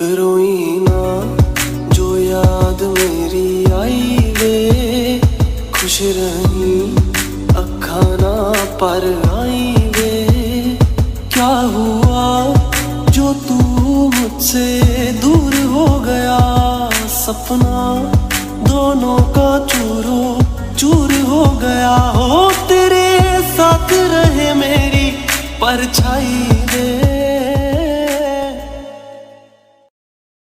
रोई ना जो याद मेरी आई वे, खुश रही अखा ना पर आई वे। क्या हुआ जो तू मुझसे दूर हो गया, सपना दोनों का चूरो चूर हो गया। हो तेरे साथ रहे मेरी परछाई